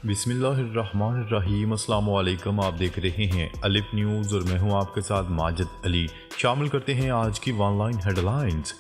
बिस्मिल्लाहिर्रहमानिर्रहीम। अस्सलाम वालेकुम। आप देख रहे हैं अलिफ न्यूज़ और मैं हूं आपके साथ माजिद अली। शामिल करते हैं आज की ऑनलाइन हेडलाइंस।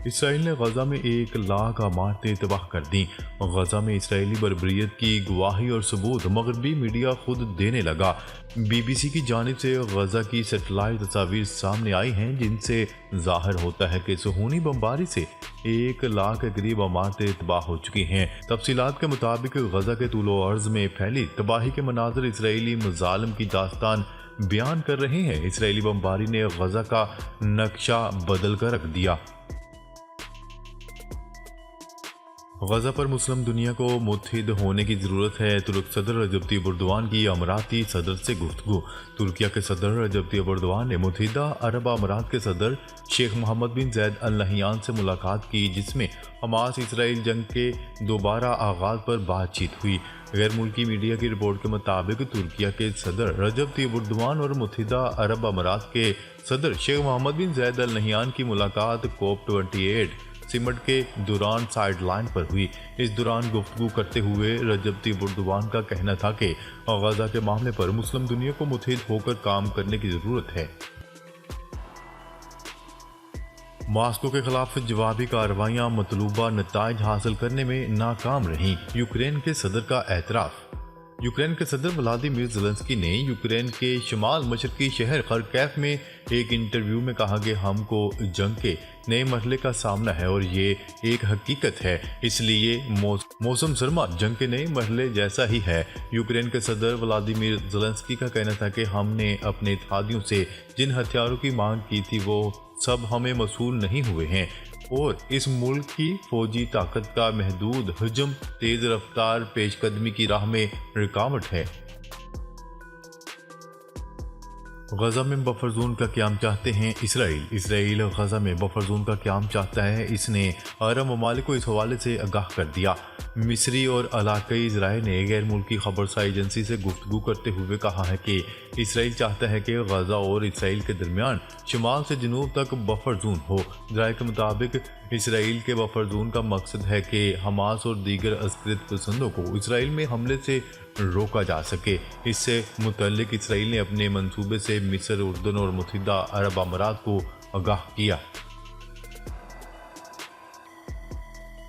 इसराइल ने गजा में 1 लाख इमारतें तबाह कर दी। गजा में इसराइली बर्बरियत की गवाही और सबूत मगरबी मीडिया खुद देने लगा। BBC की जानिब से गजा की सेटेलाइट तस्वीर सामने आई हैं जिनसे जाहिर होता है कि सुहूनी बमबारी से 1 लाख के करीब इमारतें तबाह हो चुकी हैं। तफसीलात के मुताबिक गजा के तूलो अर्ज में फैली तबाही के मनाजर इसराइली मजालिम की दास्तान बयान कर रहे हैं। इसराइली बमबारी ने गजा का नक्शा बदल कर रख दिया। गजा पर मुस्लिम दुनिया को मुत्तहिद होने की ज़रूरत है। तुर्क सदर रजब तैयब एर्दोगान की अमाराती सदर से गुफ्तगू। तुर्किया के सदर रजब तैयब एर्दोगान ने मुत्तहिदा अरब अमारात के सदर शेख मोहम्मद बिन ज़ायद अल नहयान से मुलाकात की, जिसमें हमास इसराइल जंग के दोबारा आगाज़ पर बातचीत हुई। गैर मुल्की मीडिया की रिपोर्ट के मुताबिक तुर्किया के सदर रजब तैयब एर्दोगान और मुत्तहिदा अरब अमारात के सदर शेख मोहम्मद बिन ज़ायद अल नहयान की मुलाकात COP28 सिमट के दौरान साइड लाइन पर हुई। इस दौरान गुफ्तगू करते हुए रजब तैयब एर्दोगान का कहना था कि गजा के मामले पर मुस्लिम दुनिया को मुत्तहिद होकर काम करने की ज़रूरत है। मॉस्को के खिलाफ जवाबी कार्रवाइयां मतलूबा नताइज हासिल करने में नाकाम रहीं। यूक्रेन के सदर का एतराफ़। यूक्रेन के सदर व्लादिमीर ज़ेलेंस्की ने यूक्रेन के शुमाल मशरकी शहर खरकेफ में एक इंटरव्यू में कहा कि हमको जंग के नए मरहले का सामना है और ये एक हकीकत है, इसलिए मौसम सरमा जंग के नए मरहले जैसा ही है। यूक्रेन के सदर व्लादिमीर ज़ेलेंस्की का कहना था कि हमने अपने इत्तेहादियों से जिन हथियारों की मांग की थी वो सब हमें मसूल नहीं हुए हैं और इस मुल्क की फौजी ताकत का महदूद हजम तेज रफ्तार पेशकदमी की राह में रुकावट है। गजा में बफर जोन का क़याम चाहते हैं इसराइल गजा में बफर जोन का क़याम चाहता है। इसने अरब ममालिक को इस हवाले से आगाह कर दिया। मिस्री और इलाकाई ज़राए ने गैर मुल्की खबरसार एजेंसी से गुफ्तगू करते हुए कहा है कि इसराइल चाहता है कि गजा और इसराइल के दरमियान शुमाल से जनूब तक बफर जोन हो। ज़राए के मुताबिक इसराइल के बफर जोन का मकसद है कि हमास और दीगर अस्करत पसंदों को इसराइल में हमले से रोका जा सके। इससे मुतल्लिक इसराइल ने अपने मंसूबे से मिस्र, उर्दन और मुत्तहिदा अरब अमारात को आगाह किया।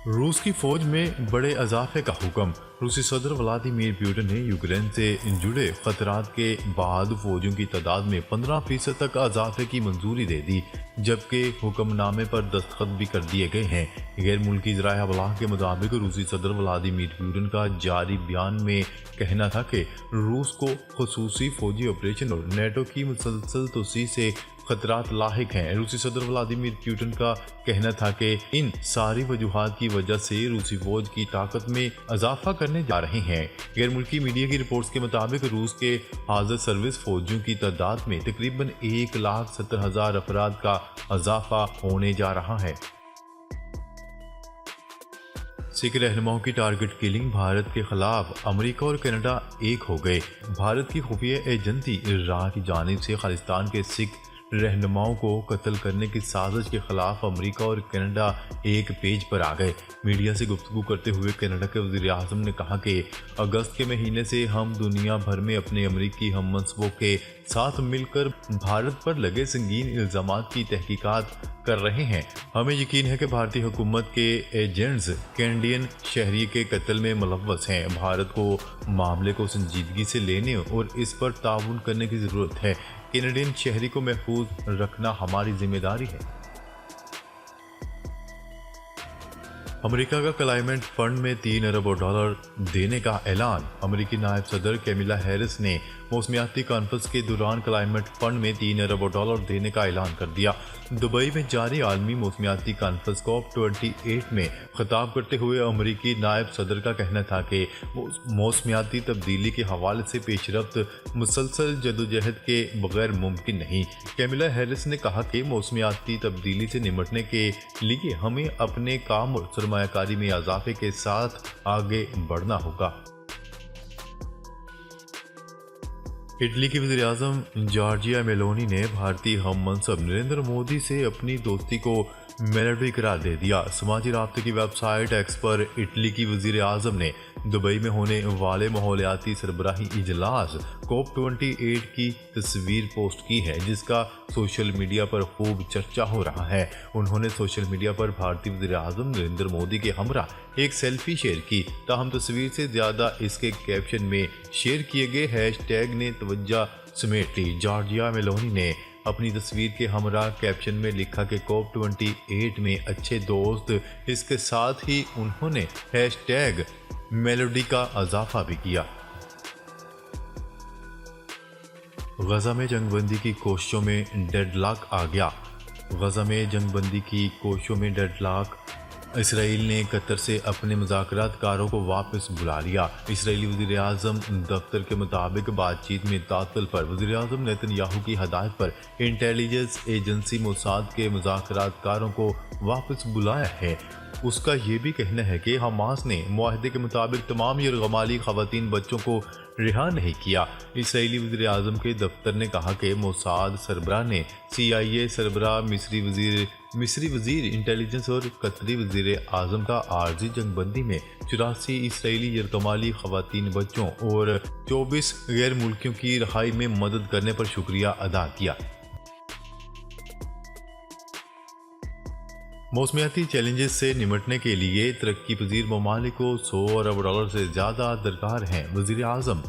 रूस की फौज में बड़े इजाफे का हुक्म। रूसी सदर व्लादिमीर पुतिन ने यूक्रेन से जुड़े खतरात के बाद फौजियों की तादाद में 15% तक इजाफे की मंजूरी दे दी, जबकि हुक्मनामे पर दस्तखत भी कर दिए गए हैं। गैर मुल्की ज़राए अबलाग के मुताबिक रूसी सदर व्लादिमीर पुतिन का जारी बयान में कहना था कि रूस को खुसूसी फौजी ऑपरेशन और नेटो की मुसलसल तोसी से खतरात लाहिक हैं। रूसी सदर व्लादिमीर पुतिन का कहना था कि इन सारी वजूहात की वजह से रूसी फौज की ताकत में इजाफा करने जा रहे हैं। गैर मुल्की मीडिया की रिपोर्ट्स के मुताबिक रूस के हाजिर सर्विस फौजियों की तादाद में तकरीबन 1,70,000 अफराद का इजाफा होने जा रहा है। सिख रहनुमाओं की टारगेट किलिंग। भारत के खिलाफ अमेरिका और कनाडा एक हो गए। भारत की खुफिया एजेंसी इराक़ की जानिब से खालिस्तान के सिख रहनुमाओं को कत्ल करने की साजिश के खिलाफ अमेरिका और कनाडा एक पेज पर आ गए। मीडिया से गुफ्तगू करते हुए कनाडा के वज़ीर आज़म ने कहा कि अगस्त के महीने से हम दुनिया भर में अपने अमेरिकी हममनसबों के साथ मिलकर भारत पर लगे संगीन इल्ज़ामात की तहकीकात कर रहे हैं। हमें यकीन है कि भारतीय हुकूमत के एजेंट्स कैनेडियन शहरी के कत्ल में मुलव्वस हैं। भारत को मामले को संजीदगी से लेने और इस पर ताउन करने की ज़रूरत है। कैनेडियन शहरी को महफूज रखना हमारी जिम्मेदारी है। अमेरिका का क्लाइमेट फंड में $3 अरब देने का ऐलान। अमेरिकी नायब सदर कैमिला हैरिस ने मौसमियाती कॉन्फ्रेंस के दौरान क्लाइमेट फंड में $3 अरब देने का ऐलान कर दिया। दुबई में जारी आलमी मौसमियाती कॉन्फ्रेंस COP28 में खिताब करते हुए अमेरिकी नायब सदर का कहना था कि मौसमियाती तब्दीली के हवाले से पेशरफ्त मुसलसल जदोजहद के बगैर मुमकिन नहीं। कैमिला हैरिस ने कहा कि मौसमियाती तब्दीली से निपटने के लिए हमें अपने काम और सरमायाकारी में इजाफे के साथ आगे बढ़ना होगा। इटली के वज़ीर आज़म जॉर्जिया मेलोनी ने भारतीय हम मनसब नरेंद्र मोदी से अपनी दोस्ती को میلوڈی قرار دے دیا۔ سماجی رابطے کی ویب سائٹ ایکس پر اٹلی کی وزیر اعظم نے دبئی میں ہونے والے ماحولیاتی سربراہی اجلاس کوپ 28 کی تصویر پوسٹ کی ہے، جس کا سوشل میڈیا پر خوب چرچا ہو رہا ہے۔ انہوں نے سوشل میڈیا پر بھارتی وزیر اعظم نریندر مودی کے ہمراہ ایک سیلفی شیئر کی، تاہم تصویر سے زیادہ اس کے کیپشن میں شیئر کیے گئے ہیش ٹیگ نے توجہ سمیٹ لی۔ جارجیا میلونی نے اپنی تصویر کے ہمراہ کیپشن میں لکھا کہ کوپ 28 میں اچھے دوست، اس کے ساتھ ہی انہوں نے ہیش ٹیگ میلوڈی کا اضافہ بھی کیا۔ غزہ میں جنگ بندی کی کوششوں میں ڈیڈ لاک آ گیا۔ غزہ میں جنگ بندی کی کوششوں میں ڈیڈ لاک۔ اسرائیل نے قطر سے اپنے مذاکرات کاروں کو واپس بلا لیا۔ اسرائیلی وزیر اعظم دفتر کے مطابق بات چیت میں تعطل پر وزیر اعظم نیتن یاہو کی ہدایت پر انٹیلیجنس ایجنسی موساد کے مذاکرات کاروں کو واپس بلایا ہے۔ اس کا یہ بھی کہنا ہے کہ حماس نے معاہدے کے مطابق تمام یرغمالی خواتین بچوں کو رہا نہیں کیا۔ اسرائیلی وزیر اعظم کے دفتر نے کہا کہ موساد سربراہ نے CIA سربراہ، مصری وزیر انٹیلیجنس اور قطری وزیر اعظم کا عارضی جنگ بندی میں 84 اسرائیلی یرغمالی خواتین بچوں اور 24 غیر ملکیوں کی رہائی میں مدد کرنے پر شکریہ ادا کیا۔ موسمیاتی چیلنجز سے نمٹنے کے لیے ترقی پذیر ممالک کو $100 ارب سے زیادہ درکار ہیں۔ وزیر اعظم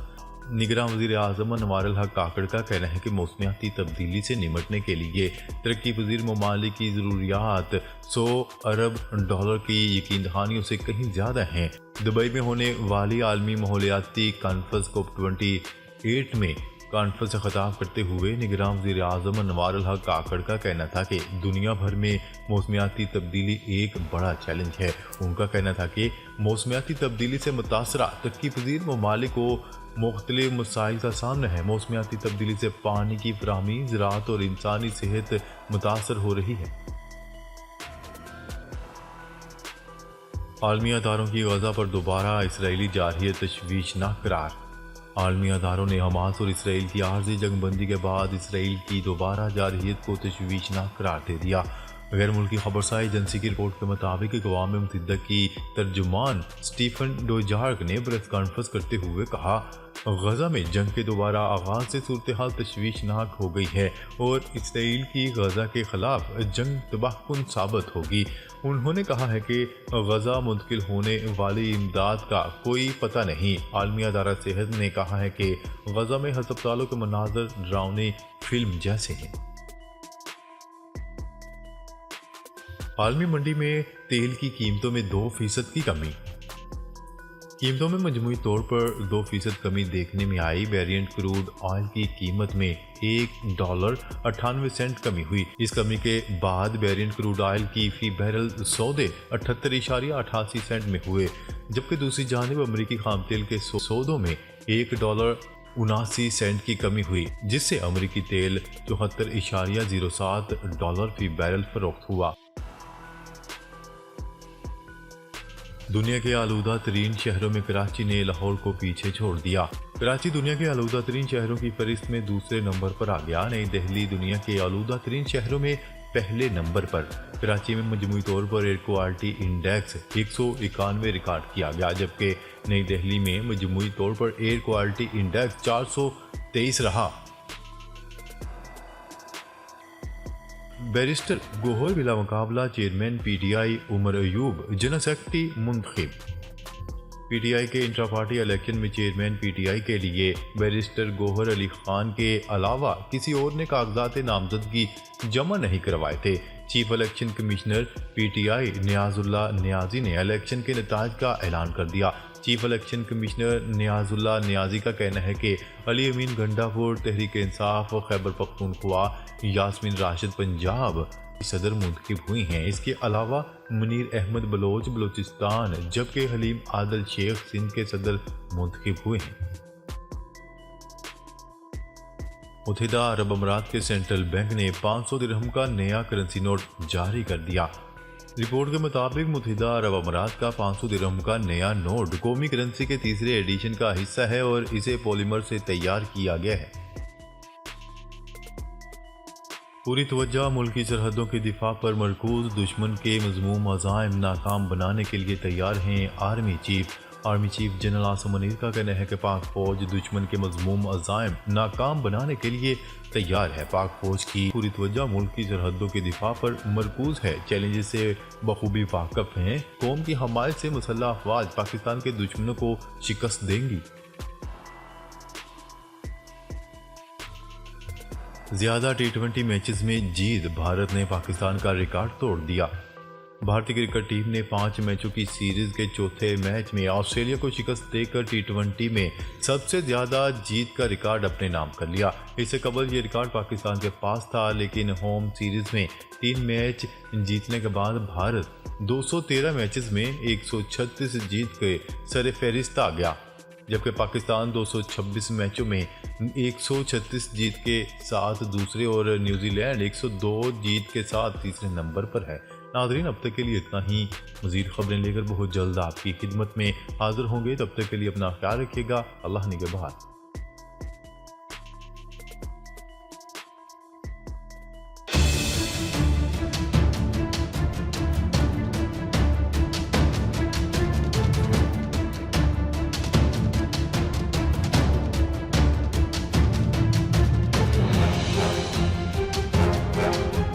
نگراں وزیر اعظم انوار الحق کاکڑ کا کہنا ہے کہ موسمیاتی تبدیلی سے نمٹنے کے لیے ترقی پذیر ممالک کی ضروریات $100 ارب کی یقین دہانیوں سے کہیں زیادہ ہیں۔ دبئی میں ہونے والی عالمی ماحولیاتی کانفرنس کوپ 28 میں کانفرنس سے خطاب کرتے ہوئے نگراں وزیر اعظم انوار الحق کاکڑ کا کہنا تھا کہ دنیا بھر میں موسمیاتی تبدیلی ایک بڑا چیلنج ہے۔ ان کا کہنا تھا کہ موسمیاتی تبدیلی سے متاثرہ ترقی پذیر ممالک کو مختلف مسائل کا سامنا ہے۔ موسمیاتی تبدیلی سے پانی کی فراہمی، زراعت اور انسانی صحت متاثر ہو رہی ہے۔ عالمی اداروں کی غزہ پر دوبارہ اسرائیلی جارحیت تشویشناک قرار۔ عالمی اداروں نے حماس اور اسرائیل کی عارضی جنگ بندی کے بعد اسرائیل کی دوبارہ جارحیت کو تشویشناک قرار دے دیا۔ غیر ملکی خبرساز ایجنسی کی رپورٹ کے مطابق اقوام متحدہ کی ترجمان سٹیفن ڈوجارک نے پریس کانفرنس کرتے ہوئے کہا، غزہ میں جنگ کے دوبارہ آغاز سے صورتحال تشویشناک ہو گئی ہے اور اسرائیل کی غزہ کے خلاف جنگ تباہ کن ثابت ہوگی۔ انہوں نے کہا ہے کہ غزہ منتقل ہونے والی امداد کا کوئی پتہ نہیں۔ عالمی ادارہ صحت نے کہا ہے کہ غزہ میں ہسپتالوں کے مناظر ڈراؤنی فلم جیسے ہیں۔ عالمی منڈی میں تیل کی قیمتوں میں 2% کی کمی۔ قیمتوں میں مجموعی طور پر 2% کمی دیکھنے میں آئی۔ بیرنٹ کروڈ آئل کی قیمت میں $1.98 کمی ہوئی۔ اس کمی کے بعد بیرنٹ کروڈ آئل کی فی بیرل سودے 78.88 میں ہوئے، جبکہ دوسری جانب امریکی خام تیل کے سودوں میں $1.79 کی کمی ہوئی، جس سے امریکی تیل $74.07 فی بیرل فروخت ہوا۔ دنیا کے آلودہ ترین شہروں میں کراچی نے لاہور کو پیچھے چھوڑ دیا۔ کراچی دنیا کے آلودہ ترین شہروں کی فہرست میں دوسرے نمبر پر آ گیا۔ نئی دہلی دنیا کے آلودہ ترین شہروں میں پہلے نمبر پر۔ کراچی میں مجموعی طور per air quality index 191 record کیا گیا، جبکہ نئی دہلی میں مجموعی طور پر ایئر کوالٹی انڈیکس 423 رہا۔ بیرسٹر گوہر بلا مقابلہ chairman PTI Omar Ayub general secretary منتخب۔ PTI کے انٹرا پارٹی الیکشن میں چیئرمین PTI کے لیے بیرسٹر گوہر علی خان کے علاوہ کسی اور نے کاغذات نامزدگی جمع نہیں کروائے تھے۔ چیف الیکشن کمشنر PTI نیاز اللہ نیازی نے الیکشن کے نتائج کا اعلان کر دیا۔ چیف الیکشن کمشنر نیاز اللہ نیازی کا کہنا ہے کہ علی امین گنڈا پور تحریک انصاف خیبر پختونخوا، یاسمین راشد پنجاب صدر منتخب ہوئی ہیں۔ اس کے علاوہ منیر احمد بلوچ بلوچستان، جبکہ حلیم عادل شیخ سندھ کے صدر منتخب ہوئے ہیں۔ متحدہ عرب امارات کے سینٹرل بینک نے 500 درہم کا نیا کرنسی نوٹ جاری کر دیا۔ رپورٹ کے مطابق متحدہ عرب امارات کا 500 درہم کا نیا نوٹ قومی کرنسی کے تیسرے ایڈیشن کا حصہ ہے اور اسے پولیمر سے تیار کیا گیا ہے۔ पूरी तवज्जो मुल्क की सरहदों के दिफा पर मरकूज, दुश्मन के मज़मूम अज़ाइम नाकाम बनाने के लिए तैयार हैं army chief general Asim Munir का कहना है कि पाक फौज दुश्मन के मज़मूम अज़ाइम नाकाम बनाने के लिए तैयार है। पाक फौज की पूरी तवज्जो मुल्क की सरहदों के दिफा पर मरकूज है, चैलेंजेस से बखूबी वाकिफ हैं। कौम की हमायत से मुसल्लह अफवाज पाकिस्तान के दुश्मनों को शिकस्त देंगी। ज़्यादा T20 मैचेस में जीत, भारत ने पाकिस्तान का रिकॉर्ड तोड़ दिया। भारतीय क्रिकेट टीम ने 5 मैचों की सीरीज के चौथे मैच में ऑस्ट्रेलिया को शिकस्त देकर T20 में सबसे ज़्यादा जीत का रिकॉर्ड अपने नाम कर लिया। इससे कबल ये रिकॉर्ड पाकिस्तान के पास था, लेकिन होम सीरीज में 3 मैच जीतने के बाद भारत 213 मैचेस में 136 जीत के सरफहरिस्त आ गया, जबकि पाकिस्तान 226 मैचों में 136 जीत के साथ दूसरे और न्यूजीलैंड 102 जीत के साथ तीसरे नंबर पर है। नाज़रीन, अब तक के लिए इतना ही। मज़ीद खबरें लेकर बहुत जल्द आपकी खिदमत में हाजिर होंगे। तब तक के लिए अपना ख्याल रखिएगा। अल्लाह निगहबान।